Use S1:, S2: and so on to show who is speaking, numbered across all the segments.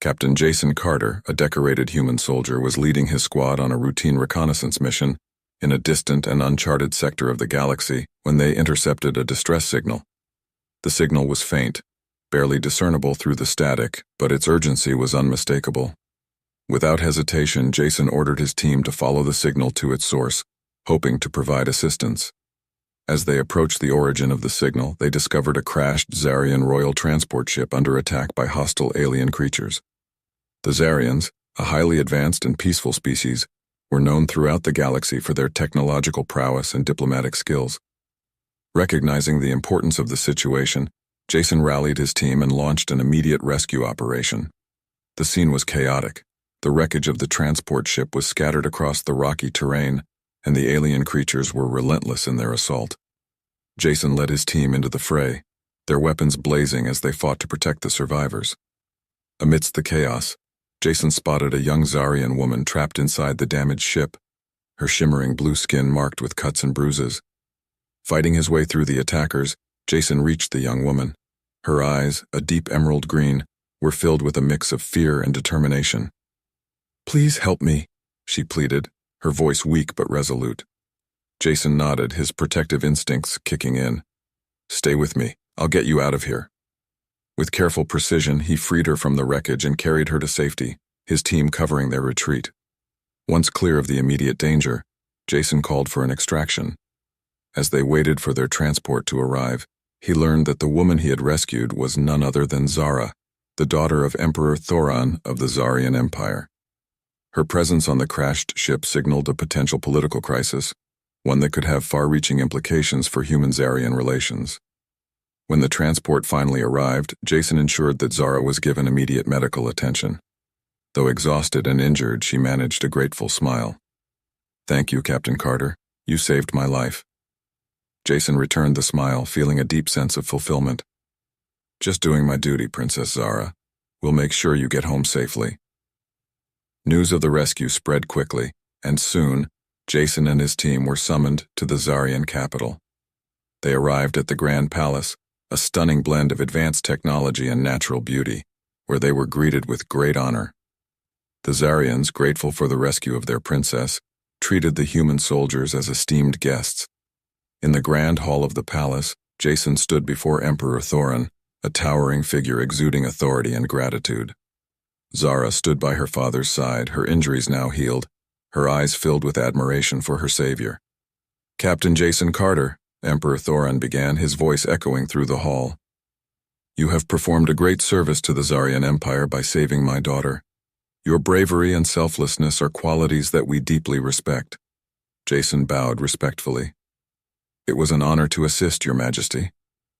S1: Captain Jason Carter, a decorated human soldier, was leading his squad on a routine reconnaissance mission in a distant and uncharted sector of the galaxy when they intercepted a distress signal. The signal was faint, barely discernible through the static, but its urgency was unmistakable. Without hesitation, Jason ordered his team to follow the signal to its source, hoping to provide assistance. As they approached the origin of the signal, they discovered a crashed Zarian royal transport ship under attack by hostile alien creatures. The Zarians, a highly advanced and peaceful species, were known throughout the galaxy for their technological prowess and diplomatic skills. Recognizing the importance of the situation, Jason rallied his team and launched an immediate rescue operation. The scene was chaotic. The wreckage of the transport ship was scattered across the rocky terrain, and the alien creatures were relentless in their assault. Jason led his team into the fray, their weapons blazing as they fought to protect the survivors. Amidst the chaos, Jason spotted a young Zarian woman trapped inside the damaged ship, her shimmering blue skin marked with cuts and bruises. Fighting his way through the attackers, Jason reached the young woman. Her eyes, a deep emerald green, were filled with a mix of fear and determination. "Please help me," she pleaded, her voice weak but resolute. Jason nodded, his protective instincts kicking in. "Stay with me. I'll get you out of here." With careful precision, he freed her from the wreckage and carried her to safety, his team covering their retreat. Once clear of the immediate danger, Jason called for an extraction. As they waited for their transport to arrive, he learned that the woman he had rescued was none other than Zara, the daughter of Emperor Thoron of the Zarian Empire. Her presence on the crashed ship signaled a potential political crisis, one that could have far-reaching implications for human-Zarian relations. When the transport finally arrived, Jason ensured that Zara was given immediate medical attention. Though exhausted and injured, she managed a grateful smile. "Thank you, Captain Carter. You saved my life." Jason returned the smile, feeling a deep sense of fulfillment. "Just doing my duty, Princess Zara. We'll make sure you get home safely." News of the rescue spread quickly, and soon, Jason and his team were summoned to the Zarian capital. They arrived at the Grand Palace, a stunning blend of advanced technology and natural beauty, where they were greeted with great honor. The Zarians, grateful for the rescue of their princess, treated the human soldiers as esteemed guests. In the grand hall of the palace, Jason stood before Emperor Thoron, a towering figure exuding authority and gratitude. Zara stood by her father's side, her injuries now healed, her eyes filled with admiration for her savior. "Captain Jason Carter," Emperor Thoron began, his voice echoing through the hall. "You have performed a great service to the Zarian Empire by saving my daughter. Your bravery and selflessness are qualities that we deeply respect." Jason bowed respectfully. "It was an honor to assist, Your Majesty.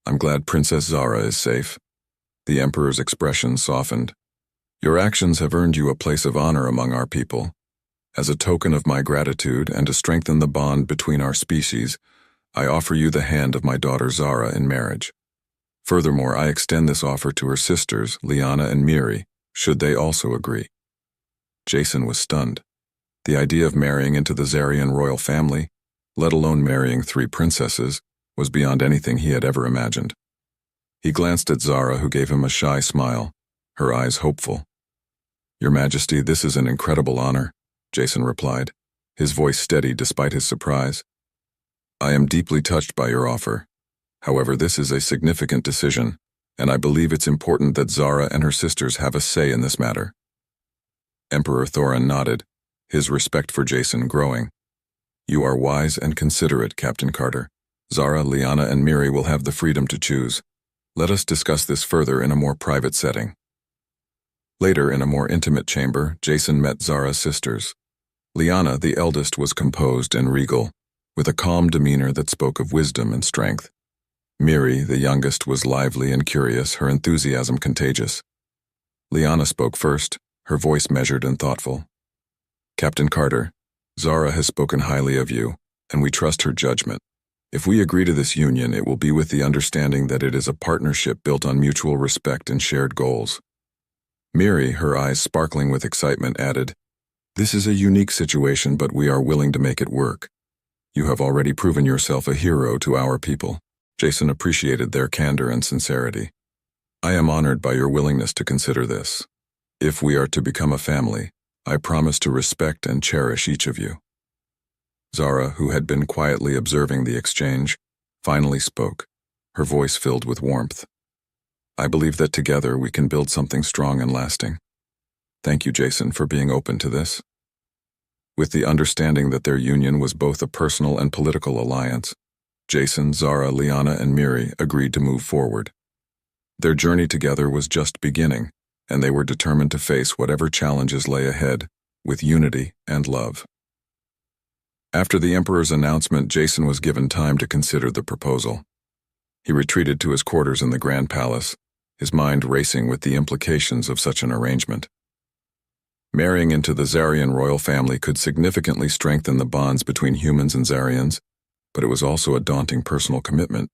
S1: I'm glad Princess Zara is safe." The Emperor's expression softened. "Your actions have earned you a place of honor among our people. As a token of my gratitude and to strengthen the bond between our species, I offer you the hand of my daughter Zara in marriage. Furthermore, I extend this offer to her sisters, Liana and Miri, should they also agree." Jason was stunned. The idea of marrying into the Zarian royal family, let alone marrying 3 princesses, was beyond anything he had ever imagined. He glanced at Zara, who gave him a shy smile, her eyes hopeful. "Your Majesty, this is an incredible honor," Jason replied, his voice steady despite his surprise. "I am deeply touched by your offer. However, this is a significant decision, and I believe it's important that Zara and her sisters have a say in this matter." Emperor Thoron nodded, his respect for Jason growing. "You are wise and considerate, Captain Carter. Zara, Liana, and Miri will have the freedom to choose. Let us discuss this further in a more private setting." Later, in a more intimate chamber, Jason met Zara's sisters. Liana, the eldest, was composed and regal, with a calm demeanor that spoke of wisdom and strength. Miri, the youngest, was lively and curious, her enthusiasm contagious. Liana spoke first, her voice measured and thoughtful. "Captain Carter, Zara has spoken highly of you, and we trust her judgment. If we agree to this union, it will be with the understanding that it is a partnership built on mutual respect and shared goals." Miri, her eyes sparkling with excitement, added, "This is a unique situation, but we are willing to make it work. You have already proven yourself a hero to our people." Jason appreciated their candor and sincerity. "I am honored by your willingness to consider this." If we are to become a family, I promise to respect and cherish each of you. Zara, who had been quietly observing the exchange, finally spoke, her voice filled with warmth. I believe that together we can build something strong and lasting. Thank you, Jason, for being open to this. With the understanding that their union was both a personal and political alliance, Jason, Zara, Liana, and Miri agreed to move forward. Their journey together was just beginning, and they were determined to face whatever challenges lay ahead with unity and love. After the Emperor's announcement, Jason was given time to consider the proposal. He retreated to his quarters in the Grand Palace, his mind racing with the implications of such an arrangement. Marrying into the Zarian royal family could significantly strengthen the bonds between humans and Zarians, but it was also a daunting personal commitment.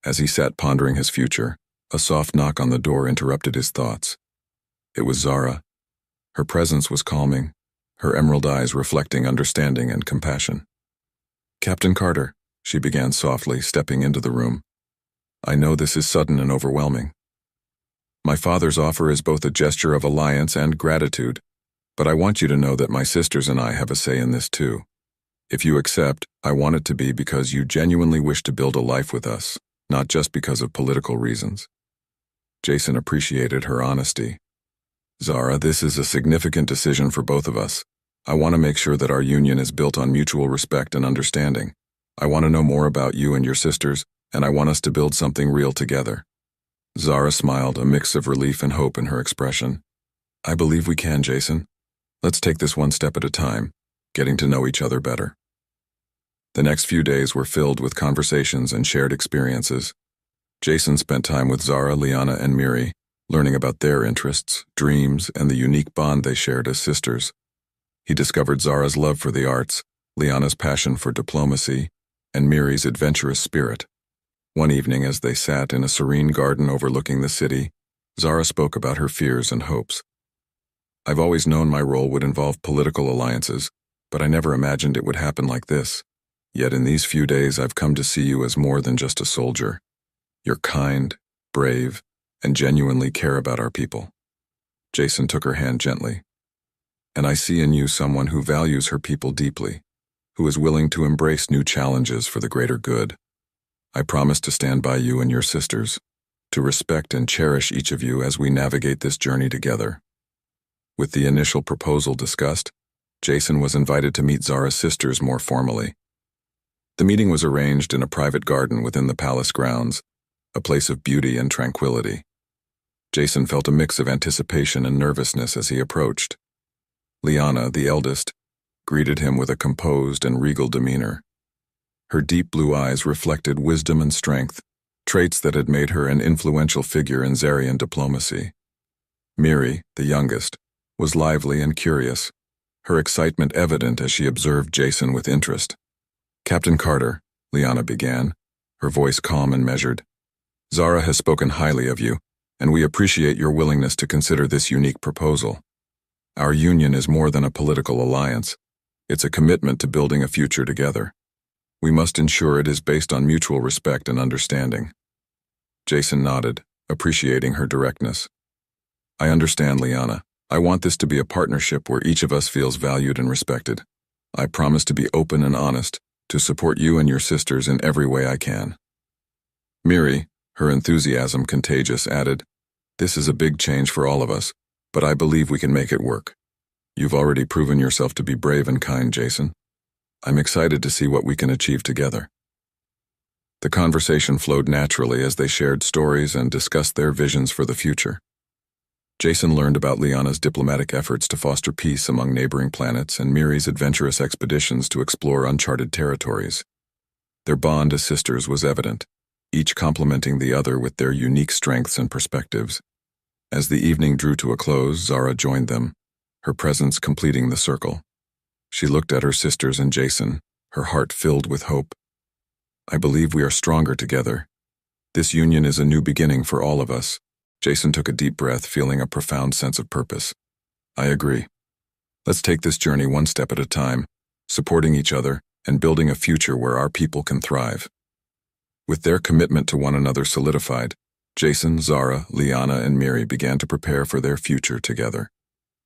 S1: As he sat pondering his future, a soft knock on the door interrupted his thoughts. It was Zara. Her presence was calming, her emerald eyes reflecting understanding and compassion. "Captain Carter," she began softly, stepping into the room. "I know this is sudden and overwhelming. My father's offer is both a gesture of alliance and gratitude, but I want you to know that my sisters and I have a say in this too. If you accept, I want it to be because you genuinely wish to build a life with us, not just because of political reasons." Jason appreciated her honesty. "Zara, this is a significant decision for both of us. I want to make sure that our union is built on mutual respect and understanding. I want to know more about you and your sisters, and I want us to build something real together." Zara smiled, a mix of relief and hope in her expression. "I believe we can, Jason. Let's take this one step at a time, getting to know each other better." The next few days were filled with conversations and shared experiences. Jason spent time with Zara, Liana, and Miri, learning about their interests, dreams, and the unique bond they shared as sisters. He discovered Zara's love for the arts, Liana's passion for diplomacy, and Miri's adventurous spirit. One evening, as they sat in a serene garden overlooking the city, Zara spoke about her fears and hopes. "I've always known my role would involve political alliances, but I never imagined it would happen like this. Yet in these few days I've come to see you as more than just a soldier. You're kind, brave, and genuinely care about our people." Jason took her hand gently. "And I see in you someone who values her people deeply, who is willing to embrace new challenges for the greater good. I promise to stand by you and your sisters, to respect and cherish each of you as we navigate this journey together." With the initial proposal discussed, Jason was invited to meet Zara's sisters more formally. The meeting was arranged in a private garden within the palace grounds, a place of beauty and tranquility. Jason felt a mix of anticipation and nervousness as he approached. Liana, the eldest, greeted him with a composed and regal demeanor. Her deep blue eyes reflected wisdom and strength, traits that had made her an influential figure in Zarian diplomacy. Miri, the youngest, was lively and curious, her excitement evident as she observed Jason with interest. "Captain Carter," Liana began, her voice calm and measured, "Zara has spoken highly of you, and we appreciate your willingness to consider this unique proposal. Our union is more than a political alliance. It's a commitment to building a future together. We must ensure it is based on mutual respect and understanding." Jason nodded, appreciating her directness. "I understand, Liana. I want this to be a partnership where each of us feels valued and respected. I promise to be open and honest, to support you and your sisters in every way I can." Miri, her enthusiasm contagious, added, "This is a big change for all of us, but I believe we can make it work. You've already proven yourself to be brave and kind, Jason. I'm excited to see what we can achieve together." The conversation flowed naturally as they shared stories and discussed their visions for the future. Jason learned about Liana's diplomatic efforts to foster peace among neighboring planets and Miri's adventurous expeditions to explore uncharted territories. Their bond as sisters was evident, each complementing the other with their unique strengths and perspectives. As the evening drew to a close, Zara joined them, her presence completing the circle. She looked at her sisters and Jason, her heart filled with hope. "I believe we are stronger together. This union is a new beginning for all of us." Jason took a deep breath, feeling a profound sense of purpose. "I agree. Let's take this journey one step at a time, supporting each other and building a future where our people can thrive." With their commitment to one another solidified, Jason, Zara, Liana, and Miri began to prepare for their future together.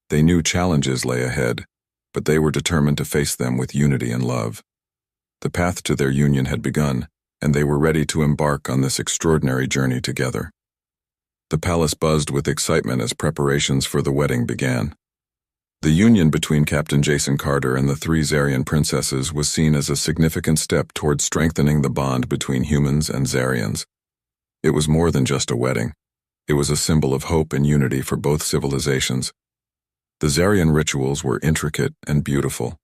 S1: They knew challenges lay ahead, but they were determined to face them with unity and love. The path to their union had begun, and they were ready to embark on this extraordinary journey together. The palace buzzed with excitement as preparations for the wedding began. The union between Captain Jason Carter and the three Zarian princesses was seen as a significant step toward strengthening the bond between humans and Zarians. It was more than just a wedding. It was a symbol of hope and unity for both civilizations. The Zarian rituals were intricate and beautiful,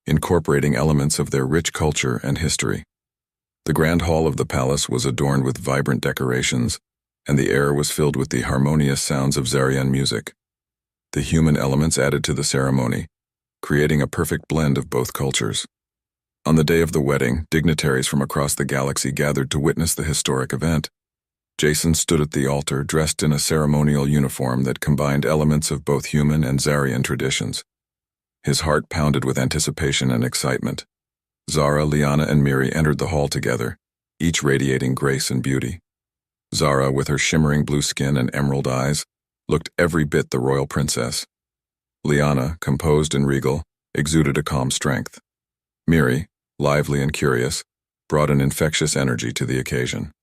S1: incorporating elements of their rich culture and history. The grand hall of the palace was adorned with vibrant decorations, and the air was filled with the harmonious sounds of Zarian music. The human elements added to the ceremony, creating a perfect blend of both cultures. On the day of the wedding, dignitaries from across the galaxy gathered to witness the historic event. Jason stood at the altar dressed in a ceremonial uniform that combined elements of both human and Zarian traditions. His heart pounded with anticipation and excitement. Zara, Liana, and Miri entered the hall together, each radiating grace and beauty. Zara, with her shimmering blue skin and emerald eyes, looked every bit the royal princess. Liana, composed and regal, exuded a calm strength. Miri, lively and curious, brought an infectious energy to the occasion.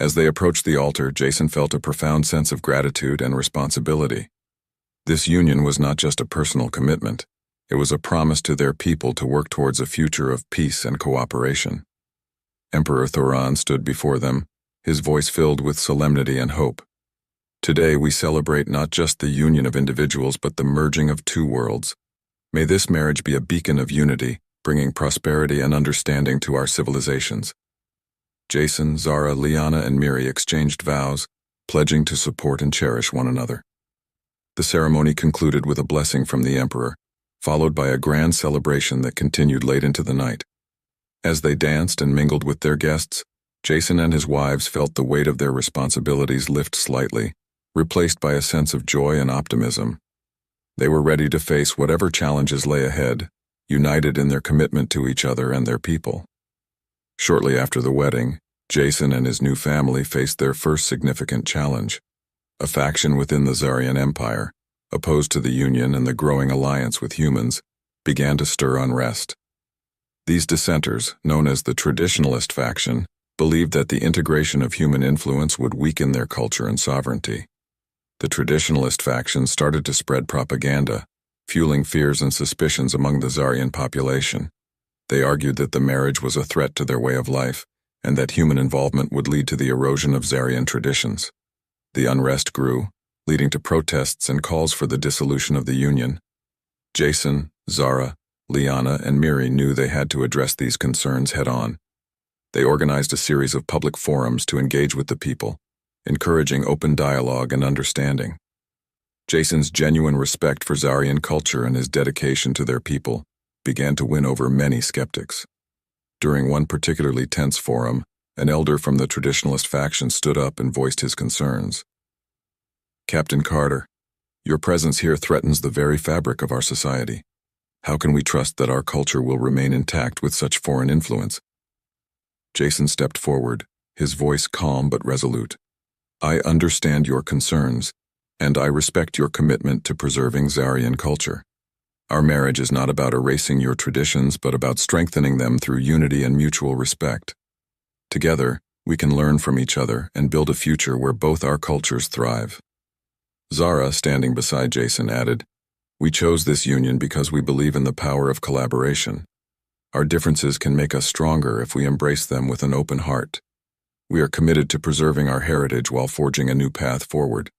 S1: As they approached the altar, Jason felt a profound sense of gratitude and responsibility. This union was not just a personal commitment, it was a promise to their people to work towards a future of peace and cooperation. Emperor Thoran stood before them, his voice filled with solemnity and hope. Today we celebrate not just the union of individuals but the merging of two worlds. May this marriage be a beacon of unity, bringing prosperity and understanding to our civilizations. Jason, Zara, Liana, and Miri exchanged vows, pledging to support and cherish one another. The ceremony concluded with a blessing from the emperor, followed by a grand celebration that continued late into the night. As they danced and mingled with their guests, Jason and his wives felt the weight of their responsibilities lift slightly, replaced by a sense of joy and optimism. They were ready to face whatever challenges lay ahead, united in their commitment to each other and their people. Shortly after the wedding, Jason and his new family faced their first significant challenge. A faction within the Zarian Empire, opposed to the Union and the growing alliance with humans, began to stir unrest. These dissenters, known as the Traditionalist faction, believed that the integration of human influence would weaken their culture and sovereignty. The Traditionalist faction started to spread propaganda, fueling fears and suspicions among the Zarian population. They argued that the marriage was a threat to their way of life, and that human involvement would lead to the erosion of Zarian traditions. The unrest grew, leading to protests and calls for the dissolution of the Union. Jason, Zara, Liana, and Miri knew they had to address these concerns head-on. They organized a series of public forums to engage with the people, encouraging open dialogue and understanding. Jason's genuine respect for Zarian culture and his dedication to their people began to win over many skeptics. During one particularly tense forum, an elder from the Traditionalist faction stood up and voiced his concerns. "Captain Carter, your presence here threatens the very fabric of our society. How can we trust that our culture will remain intact with such foreign influence?" Jason stepped forward, his voice calm but resolute. "I understand your concerns, and I respect your commitment to preserving Zarian culture. Our marriage is not about erasing your traditions, but about strengthening them through unity and mutual respect. Together, we can learn from each other and build a future where both our cultures thrive." Zara, standing beside Jason, added, "We chose this union because we believe in the power of collaboration. Our differences can make us stronger if we embrace them with an open heart. We are committed to preserving our heritage while forging a new path forward."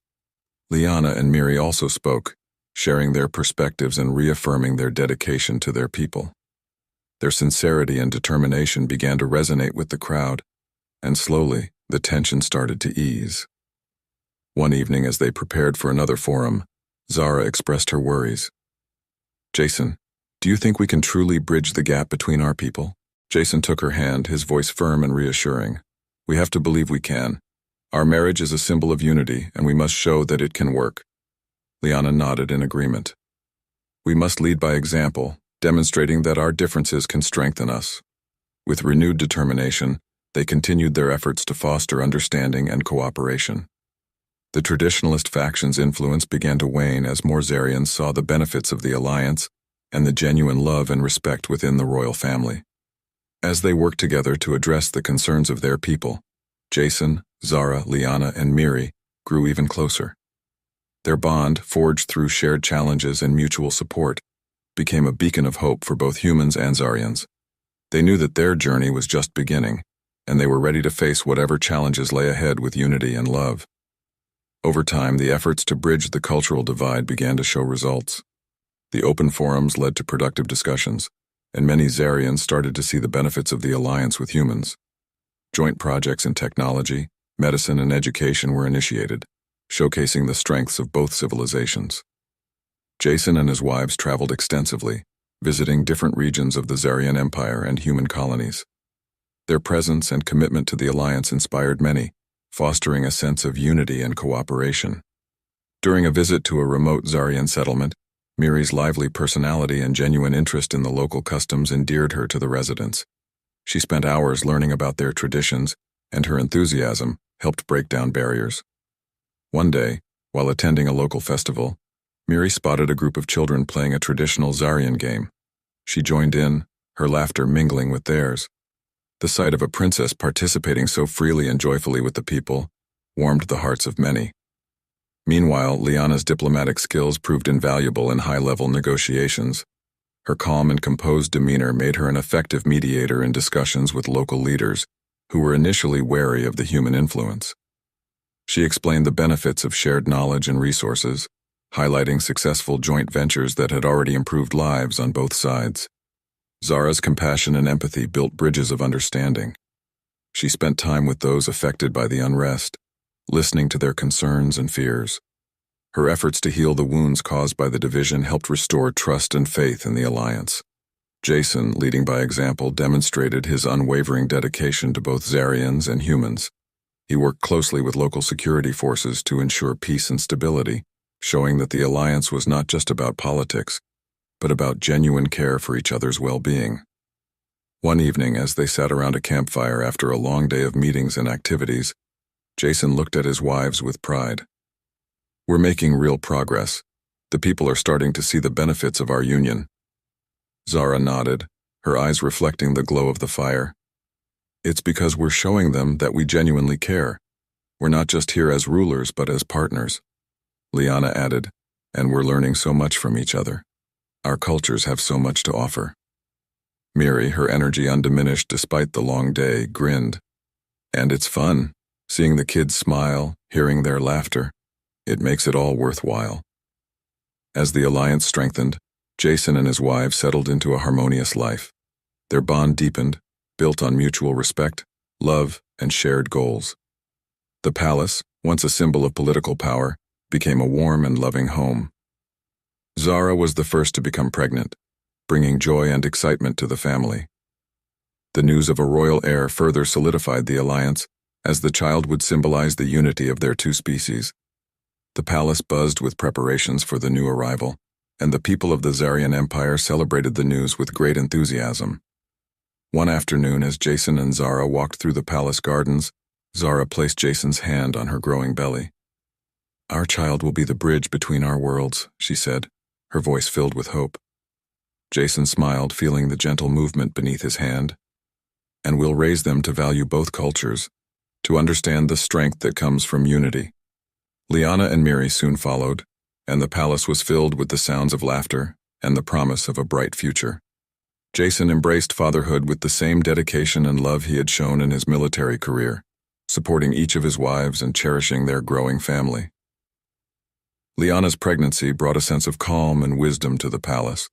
S1: Liana and Miri also spoke, sharing their perspectives and reaffirming their dedication to their people. Their sincerity and determination began to resonate with the crowd, and slowly, the tension started to ease. One evening, as they prepared for another forum, Zara expressed her worries. "Jason, do you think we can truly bridge the gap between our people?" Jason took her hand, his voice firm and reassuring. "We have to believe we can. Our marriage is a symbol of unity, and we must show that it can work." Liana nodded in agreement. "We must lead by example, demonstrating that our differences can strengthen us." With renewed determination, They continued their efforts to foster understanding and cooperation. The traditionalist faction's influence began to wane as more Zarians saw the benefits of the alliance and the genuine love and respect within the royal family. As they worked together to address the concerns of their people, Jason, Zara, Liana, and Miri grew even closer. Their bond, forged through shared challenges and mutual support, became a beacon of hope for both humans and Zarians. They knew that their journey was just beginning, and they were ready to face whatever challenges lay ahead with unity and love. Over time, the efforts to bridge the cultural divide began to show results. The open forums led to productive discussions, and many Zarians started to see the benefits of the alliance with humans. Joint projects in technology, medicine, and education were initiated, showcasing the strengths of both civilizations. Jason and his wives traveled extensively, visiting different regions of the Zarian Empire and human colonies. Their presence and commitment to the alliance inspired many, fostering a sense of unity and cooperation. During a visit to a remote Zarian settlement, Miri's lively personality and genuine interest in the local customs endeared her to the residents. She spent hours learning about their traditions, and her enthusiasm helped break down barriers. One day, while attending a local festival, Miri spotted a group of children playing a traditional Zarian game. She joined in, her laughter mingling with theirs. The sight of a princess participating so freely and joyfully with the people warmed the hearts of many. Meanwhile, Liana's diplomatic skills proved invaluable in high-level negotiations. Her calm and composed demeanor made her an effective mediator in discussions with local leaders, who were initially wary of the human influence. She explained the benefits of shared knowledge and resources, highlighting successful joint ventures that had already improved lives on both sides. Zara's compassion and empathy built bridges of understanding. She spent time with those affected by the unrest, listening to their concerns and fears. Her efforts to heal the wounds caused by the division helped restore trust and faith in the alliance. Jason, leading by example, demonstrated his unwavering dedication to both Zarians and humans. He worked closely with local security forces to ensure peace and stability, showing that the alliance was not just about politics, but about genuine care for each other's well-being. One evening, as they sat around a campfire after a long day of meetings and activities, Jason looked at his wives with pride. "We're making real progress. The people are starting to see the benefits of our union." Zara nodded, her eyes reflecting the glow of the fire. "It's because we're showing them that we genuinely care. We're not just here as rulers, but as partners." Liana added, "And we're learning so much from each other. Our cultures have so much to offer." Miri, her energy undiminished despite the long day, grinned. "And it's fun, seeing the kids smile, hearing their laughter. It makes it all worthwhile." As the alliance strengthened, Jason and his wife settled into a harmonious life. Their bond deepened, built on mutual respect, love, and shared goals. The palace, once a symbol of political power, became a warm and loving home. Zara was the first to become pregnant, bringing joy and excitement to the family. The news of a royal heir further solidified the alliance, as the child would symbolize the unity of their two species. The palace buzzed with preparations for the new arrival, and the people of the Zarian Empire celebrated the news with great enthusiasm. One afternoon, as Jason and Zara walked through the palace gardens, Zara placed Jason's hand on her growing belly. "Our child will be the bridge between our worlds," she said, her voice filled with hope. Jason smiled, feeling the gentle movement beneath his hand. "And we'll raise them to value both cultures, to understand the strength that comes from unity." Liana and Miri soon followed, and the palace was filled with the sounds of laughter and the promise of a bright future. Jason embraced fatherhood with the same dedication and love he had shown in his military career, supporting each of his wives and cherishing their growing family. Liana's pregnancy brought a sense of calm and wisdom to the palace.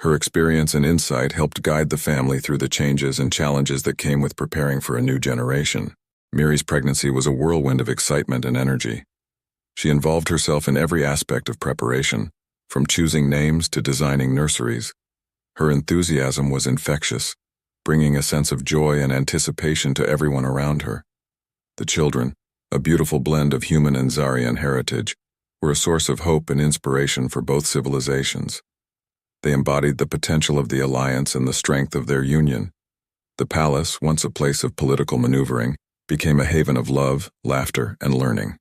S1: Her experience and insight helped guide the family through the changes and challenges that came with preparing for a new generation. Miri's pregnancy was a whirlwind of excitement and energy. She involved herself in every aspect of preparation, from choosing names to designing nurseries. Her enthusiasm was infectious, bringing a sense of joy and anticipation to everyone around her. The children, a beautiful blend of human and Zarian heritage, were a source of hope and inspiration for both civilizations. They embodied the potential of the alliance and the strength of their union. The palace, once a place of political maneuvering, became a haven of love, laughter, and learning.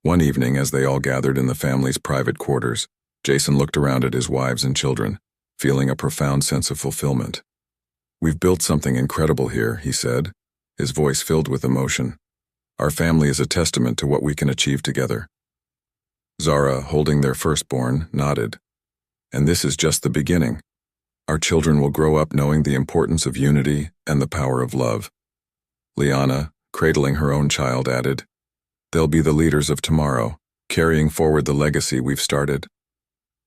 S1: One evening, as they all gathered in the family's private quarters, Jason looked around at his wives and children, feeling a profound sense of fulfillment. "We've built something incredible here," he said, his voice filled with emotion. "Our family is a testament to what we can achieve together." Zara, holding their firstborn, nodded. "And this is just the beginning. Our children will grow up knowing the importance of unity and the power of love." Liana, cradling her own child, added, "They'll be the leaders of tomorrow, carrying forward the legacy we've started."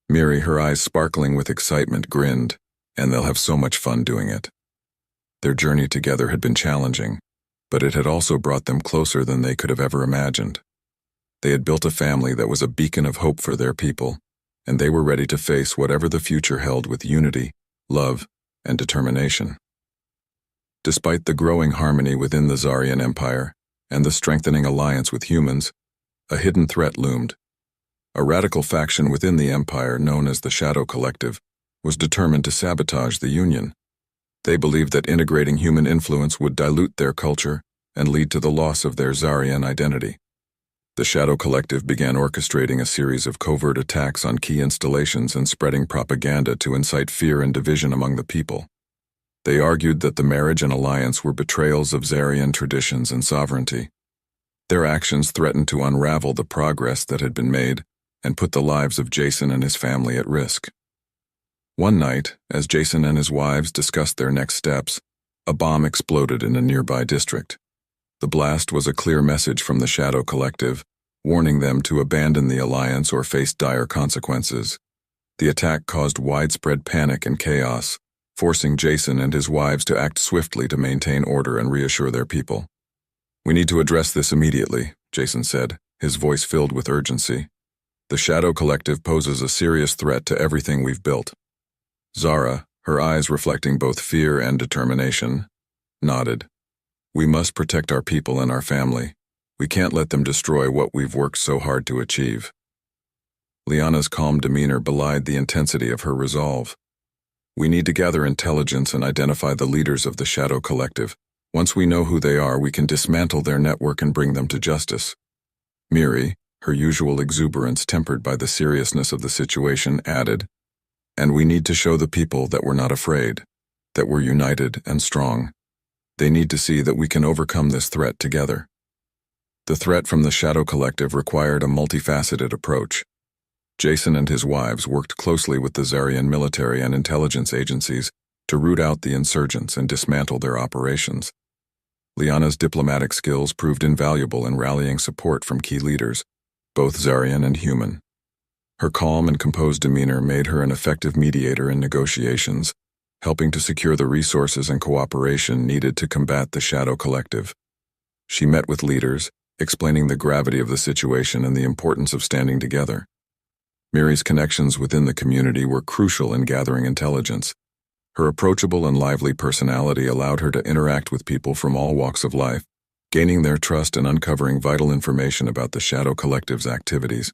S1: Miri, her eyes sparkling with excitement, grinned, "And they'll have so much fun doing it." Their journey together had been challenging, but it had also brought them closer than they could have ever imagined. They had built a family that was a beacon of hope for their people, and they were ready to face whatever the future held with unity, love, and determination. Despite the growing harmony within the Zarian Empire and the strengthening alliance with humans, a hidden threat loomed. A radical faction within the Empire, known as the Shadow Collective, was determined to sabotage the Union. They believed that integrating human influence would dilute their culture and lead to the loss of their Zarian identity. The Shadow Collective began orchestrating a series of covert attacks on key installations and spreading propaganda to incite fear and division among the people. They argued that the marriage and alliance were betrayals of Zarian traditions and sovereignty. Their actions threatened to unravel the progress that had been made and put the lives of Jason and his family at risk. One night, as Jason and his wives discussed their next steps, a bomb exploded in a nearby district. The blast was a clear message from the Shadow Collective, warning them to abandon the alliance or face dire consequences. The attack caused widespread panic and chaos, forcing Jason and his wives to act swiftly to maintain order and reassure their people. "We need to address this immediately," Jason said, his voice filled with urgency. "The Shadow Collective poses a serious threat to everything we've built." Zara, her eyes reflecting both fear and determination, nodded. "We must protect our people and our family. We can't let them destroy what we've worked so hard to achieve." Liana's calm demeanor belied the intensity of her resolve. "We need to gather intelligence and identify the leaders of the Shadow Collective. Once we know who they are, we can dismantle their network and bring them to justice." Miri, her usual exuberance tempered by the seriousness of the situation, added, "And we need to show the people that we're not afraid, that we're united and strong. They need to see that we can overcome this threat together." The threat from the Shadow Collective required a multifaceted approach. Jason and his wives worked closely with the Zarian military and intelligence agencies to root out the insurgents and dismantle their operations. Liana's diplomatic skills proved invaluable in rallying support from key leaders, both Zarian and human. Her calm and composed demeanor made her an effective mediator in negotiations, helping to secure the resources and cooperation needed to combat the Shadow Collective. She met with leaders, explaining the gravity of the situation and the importance of standing together. Miri's connections within the community were crucial in gathering intelligence. Her approachable and lively personality allowed her to interact with people from all walks of life, gaining their trust and uncovering vital information about the Shadow Collective's activities.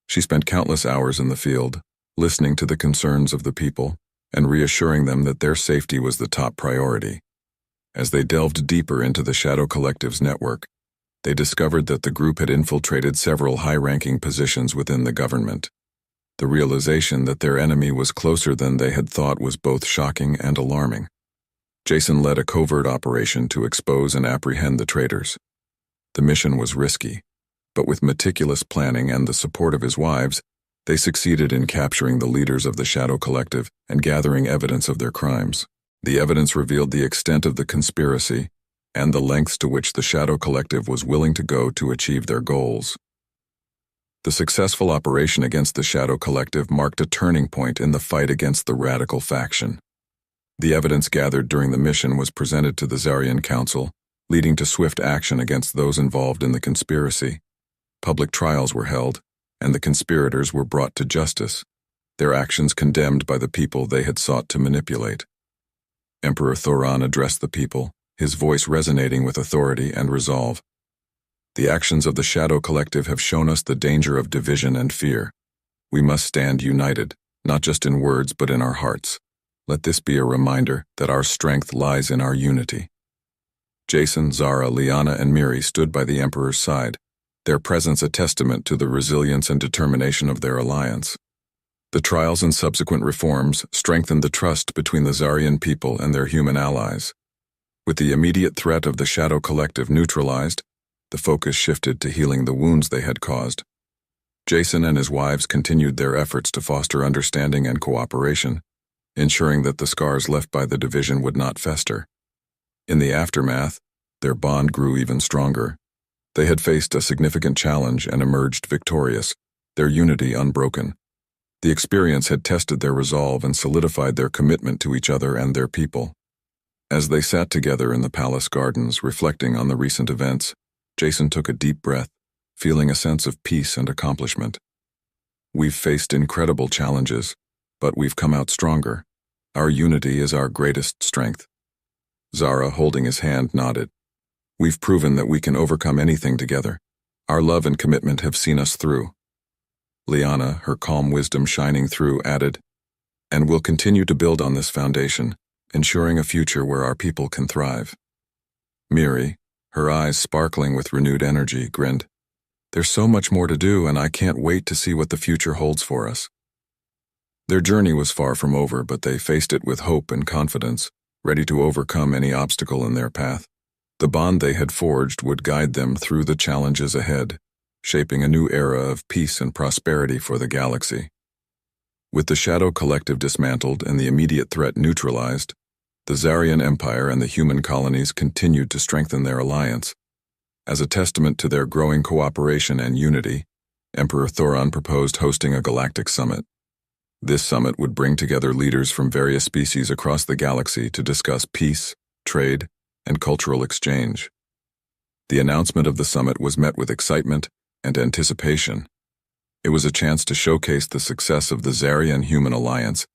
S1: She spent countless hours in the field, listening to the concerns of the people and reassuring them that their safety was the top priority. As they delved deeper into the Shadow Collective's network, they discovered that the group had infiltrated several high-ranking positions within the government. The realization that their enemy was closer than they had thought was both shocking and alarming. Jason led a covert operation to expose and apprehend the traitors. The mission was risky, but with meticulous planning and the support of his wives, they succeeded in capturing the leaders of the Shadow Collective and gathering evidence of their crimes. The evidence revealed the extent of the conspiracy and the lengths to which the Shadow Collective was willing to go to achieve their goals. The successful operation against the Shadow Collective marked a turning point in the fight against the radical faction. The evidence gathered during the mission was presented to the Zarian Council, leading to swift action against those involved in the conspiracy. Public trials were held, and the conspirators were brought to justice, their actions condemned by the people they had sought to manipulate. Emperor Thoran addressed the people, his voice resonating with authority and resolve. "The actions of the Shadow Collective have shown us the danger of division and fear. We must stand united, not just in words but in our hearts. Let this be a reminder that our strength lies in our unity. Jason, Zara, Liana, and Miri stood by the Emperor's side, their presence a testament to the resilience and determination of their alliance. The trials and subsequent reforms strengthened the trust between the Zarian people and their human allies. With the immediate threat of the Shadow Collective neutralized, the focus shifted to healing the wounds they had caused. Jason and his wives continued their efforts to foster understanding and cooperation, ensuring that the scars left by the division would not fester. In the aftermath, their bond grew even stronger. They had faced a significant challenge and emerged victorious, their unity unbroken. The experience had tested their resolve and solidified their commitment to each other and their people. As they sat together in the palace gardens, reflecting on the recent events, Jason took a deep breath, feeling a sense of peace and accomplishment. We've faced incredible challenges, but we've come out stronger. Our unity is our greatest strength. Zara, holding his hand, nodded. We've proven that we can overcome anything together. Our love and commitment have seen us through. Liana, her calm wisdom shining through, added, and we'll continue to build on this foundation, ensuring a future where our people can thrive. Miri, her eyes sparkling with renewed energy, grinned. There's so much more to do, and I can't wait to see what the future holds for us. Their journey was far from over, but they faced it with hope and confidence, ready to overcome any obstacle in their path. The bond they had forged would guide them through the challenges ahead, shaping a new era of peace and prosperity for the galaxy. With the Shadow Collective dismantled and the immediate threat neutralized, the Zarian Empire and the human colonies continued to strengthen their alliance. As a testament to their growing cooperation and unity, Emperor Thoron proposed hosting a galactic summit. This summit would bring together leaders from various species across the galaxy to discuss peace, trade, and cultural exchange. The announcement of the summit was met with excitement and anticipation. It was a chance to showcase the success of the Zarian-Human Alliance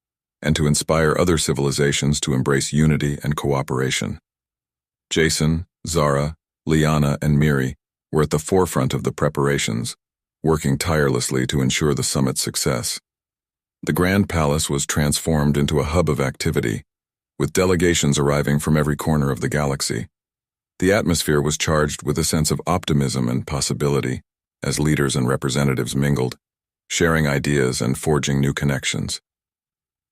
S1: and to inspire other civilizations to embrace unity and cooperation. Jason, Zara, Liana, and Miri were at the forefront of the preparations, working tirelessly to ensure the summit's success. The Grand Palace was transformed into a hub of activity, with delegations arriving from every corner of the galaxy. The atmosphere was charged with a sense of optimism and possibility as leaders and representatives mingled, sharing ideas and forging new connections.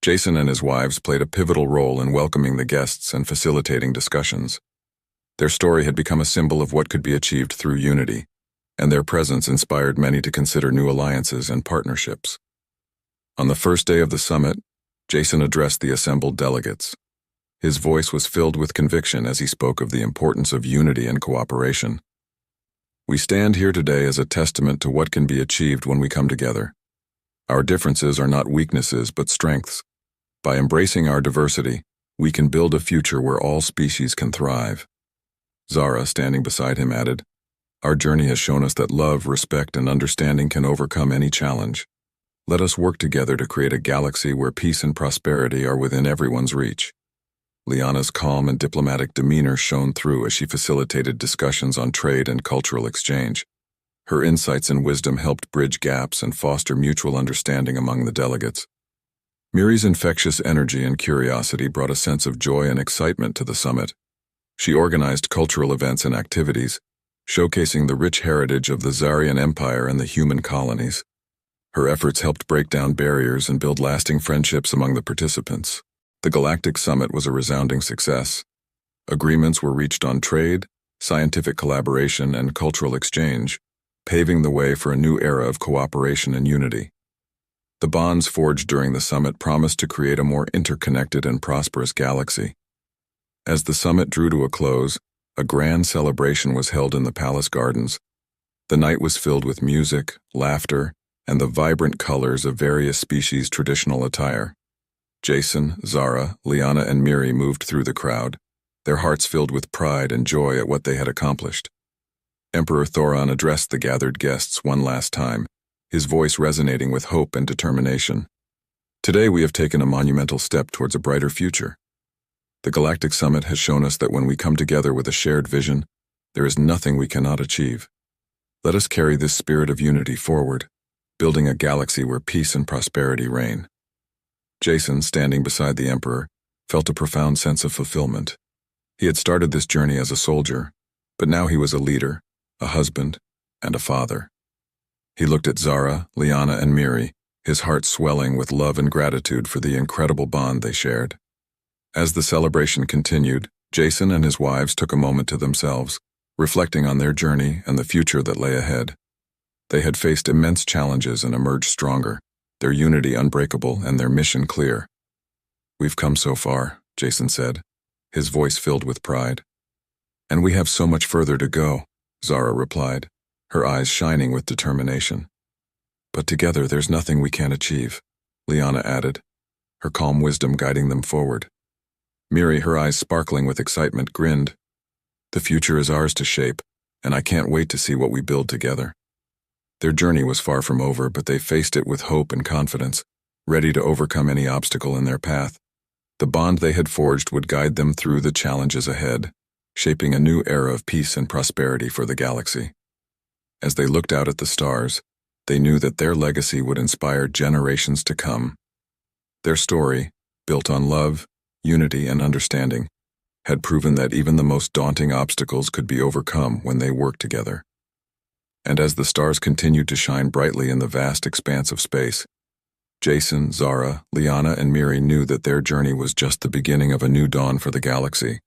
S1: Jason and his wives played a pivotal role in welcoming the guests and facilitating discussions. Their story had become a symbol of what could be achieved through unity, and their presence inspired many to consider new alliances and partnerships. On the first day of the summit, Jason addressed the assembled delegates. His voice was filled with conviction as he spoke of the importance of unity and cooperation. We stand here today as a testament to what can be achieved when we come together. Our differences are not weaknesses but strengths. By embracing our diversity, we can build a future where all species can thrive. Zara, standing beside him, added, Our journey has shown us that love, respect, and understanding can overcome any challenge. Let us work together to create a galaxy where peace and prosperity are within everyone's reach. Liana's calm and diplomatic demeanor shone through as she facilitated discussions on trade and cultural exchange. Her insights and wisdom helped bridge gaps and foster mutual understanding among the delegates. Miri's infectious energy and curiosity brought a sense of joy and excitement to the summit. She organized cultural events and activities, showcasing the rich heritage of the Zarian Empire and the human colonies. Her efforts helped break down barriers and build lasting friendships among the participants. The Galactic Summit was a resounding success. Agreements were reached on trade, scientific collaboration, and cultural exchange, paving the way for a new era of cooperation and unity. The bonds forged during the summit promised to create a more interconnected and prosperous galaxy. As the summit drew to a close, a grand celebration was held in the palace gardens. The night was filled with music, laughter, and the vibrant colors of various species' traditional attire. Jason, Zara, Liana, and Miri moved through the crowd, their hearts filled with pride and joy at what they had accomplished. Emperor Thoron addressed the gathered guests one last time, his voice resonating with hope and determination. Today we have taken a monumental step towards a brighter future. The Galactic Summit has shown us that when we come together with a shared vision, there is nothing we cannot achieve. Let us carry this spirit of unity forward, building a galaxy where peace and prosperity reign. Jason, standing beside the Emperor, felt a profound sense of fulfillment. He had started this journey as a soldier, but now he was a leader, a husband, and a father. He looked at Zara, Liana, and Miri, his heart swelling with love and gratitude for the incredible bond they shared. As the celebration continued, Jason and his wives took a moment to themselves, reflecting on their journey and the future that lay ahead. They had faced immense challenges and emerged stronger, their unity unbreakable and their mission clear. "We've come so far," Jason said, his voice filled with pride. "And we have so much further to go," Zara replied, her eyes shining with determination. "But together there's nothing we can't achieve," Liana added, her calm wisdom guiding them forward. Miri, her eyes sparkling with excitement, grinned. "The future is ours to shape, and I can't wait to see what we build together." Their journey was far from over, but they faced it with hope and confidence, ready to overcome any obstacle in their path. The bond they had forged would guide them through the challenges ahead, shaping a new era of peace and prosperity for the galaxy. As they looked out at the stars, they knew that their legacy would inspire generations to come. Their story, built on love, unity, and understanding, had proven that even the most daunting obstacles could be overcome when they worked together. And as the stars continued to shine brightly in the vast expanse of space, Jason, Zara, Liana, and Miri knew that their journey was just the beginning of a new dawn for the galaxy,